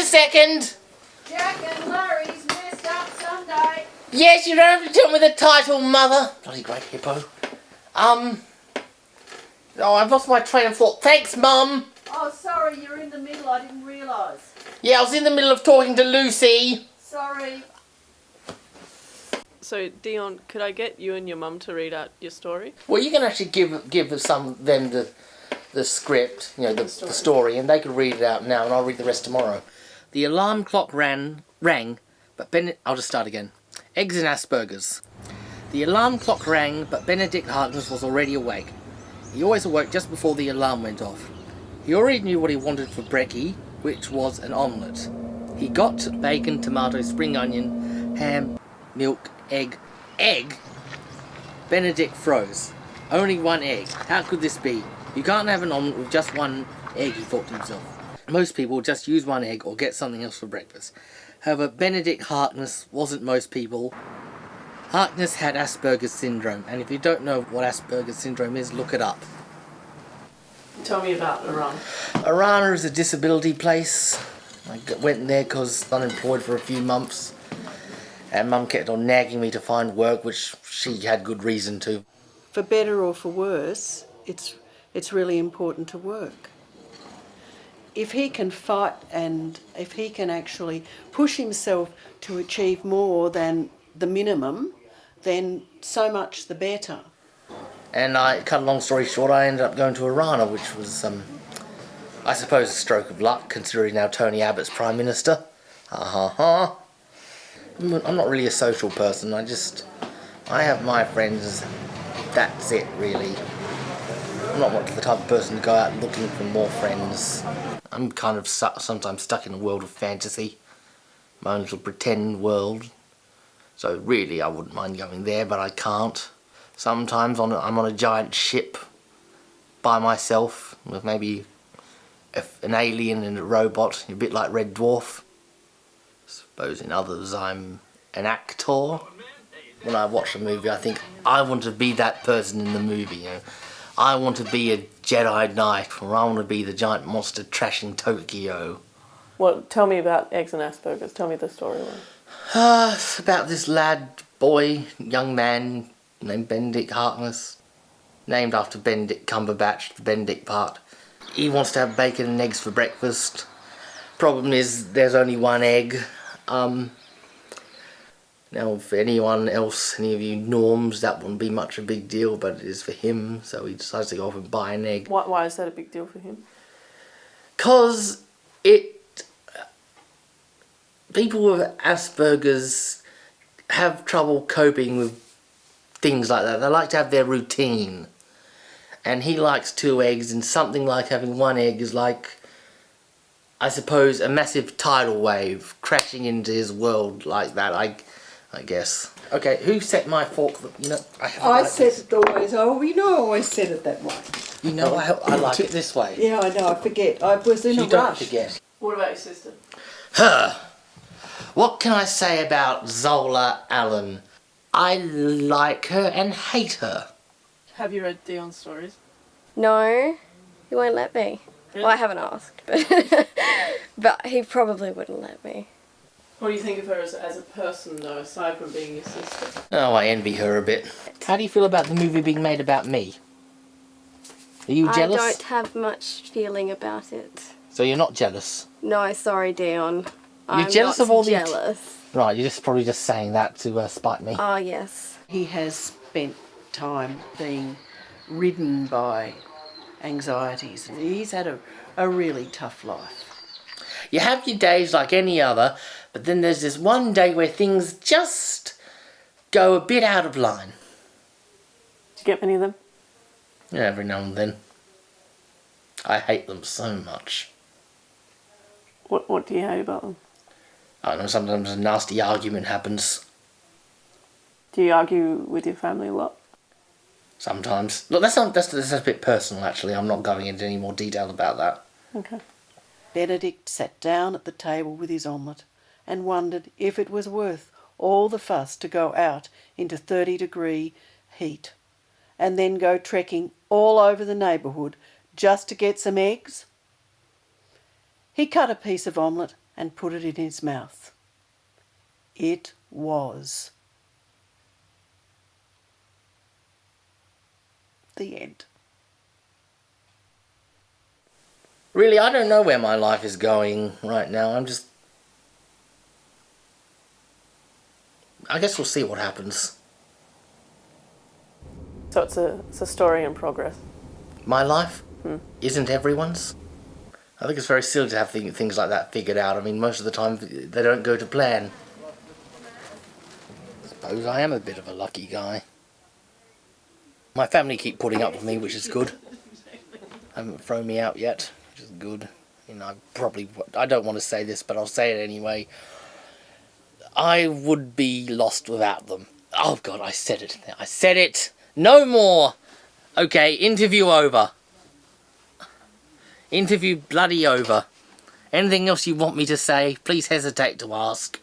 second. Jack and Larry's messed up Sunday. Yes, you don't have to tell me the title, Mother. Bloody great hippo. Oh, I've lost my train of thought. Thanks, Mum. Oh, sorry, you're in the middle. I didn't realise. Yeah, I was in the middle of talking to Lucy. Sorry. So, Dion, could I get you and your mum to read out your story? Well, you can actually give them the script, you know, the story, and they could read it out now, and I'll read the rest tomorrow. The alarm clock rang, but I'll just start again. Eggs and Aspergers. The alarm clock rang, but Benedict Harkness was already awake. He always awoke just before the alarm went off. He already knew what he wanted for brekkie, which was an omelette. He got bacon, tomato, spring onion, ham, milk, egg. Egg? Benedict froze. Only one egg. How could this be? You can't have an omelette with just one egg, he thought to himself. Most people just use one egg or get something else for breakfast. However, Benedict Harkness wasn't most people. Harkness had Asperger's syndrome, and if you don't know what Asperger's syndrome is, look it up. Tell me about Iran. Arana is a disability place. I went there because I was unemployed for a few months, and Mum kept on nagging me to find work, which she had good reason to. For better or for worse, it's really important to work. If he can fight and if he can actually push himself to achieve more than the minimum, then so much the better. And cut a long story short, I ended up going to Arana, which was, I suppose, a stroke of luck, considering now Tony Abbott's Prime Minister. I'm not really a social person. I have my friends. That's it, really. I'm not the type of person to go out looking for more friends. I'm kind of sometimes stuck in a world of fantasy. My own little pretend world. So really, I wouldn't mind going there, but I can't. Sometimes I'm on a giant ship by myself with maybe an alien and a robot, a bit like Red Dwarf. I suppose in others I'm an actor. When I watch a movie, I think I want to be that person in the movie. You know, I want to be a Jedi Knight, or I want to be the giant monster trashing Tokyo. Well, tell me about Eggs and Aspergers. Tell me the storyline. It's about this young man named Benedict Harkness, named after Benedict Cumberbatch, the Benedict part. He wants to have bacon and eggs for breakfast. Problem is, there's only one egg. Now, for anyone else, any of you norms, that wouldn't be much a big deal, but it is for him, so he decides to go off and buy an egg. Why is that a big deal for him? 'Cause people with Asperger's have trouble coping with things like that. They like to have their routine. And he likes 2 eggs, and something like having 1 egg is like, I suppose, a massive tidal wave crashing into his world like that, I guess. Okay, who set my fork? You know, I set it always. Oh, you know, I always set it that way. You know, I like it this way. Yeah, I know. I forget. I was in a rush. You don't forget. What about your sister? What can I say about Zola Allen? I like her and hate her. Have you read Dion's stories? No, he won't let me. Really? Well, I haven't asked, but he probably wouldn't let me. What do you think of her as a person, though, aside from being your sister? Oh, I envy her a bit. How do you feel about the movie being made about me? Are you jealous? I don't have much feeling about it. So you're not jealous? No, sorry, Dion. You're jealous of all the... jealous. Right, you're probably just saying that to spite me. Oh, yes. He has spent time being ridden by anxieties. He's had a really tough life. You have your days like any other, but then there's this one day where things just go a bit out of line. Did you get many of them? Yeah, every now and then. I hate them so much. What do you hate about them? I don't know, sometimes a nasty argument happens. Do you argue with your family a lot? Sometimes. Look, that's a bit personal, actually. I'm not going into any more detail about that. Okay. Benedict sat down at the table with his omelette and wondered if it was worth all the fuss to go out into 30-degree heat and then go trekking all over the neighbourhood just to get some eggs. He cut a piece of omelette and put it in his mouth. It was. The end. Really, I don't know where my life is going right now. I guess we'll see what happens. So it's a story in progress. My life isn't everyone's. I think it's very silly to have things like that figured out. I mean, most of the time they don't go to plan. I suppose I am a bit of a lucky guy. My family keep putting up with me, which is good. Haven't thrown me out yet, which is good. You know, I don't want to say this, but I'll say it anyway. I would be lost without them. Oh God, I said it. I said it. No more. Okay, interview over. Interview bloody over. Anything else you want me to say, please hesitate to ask.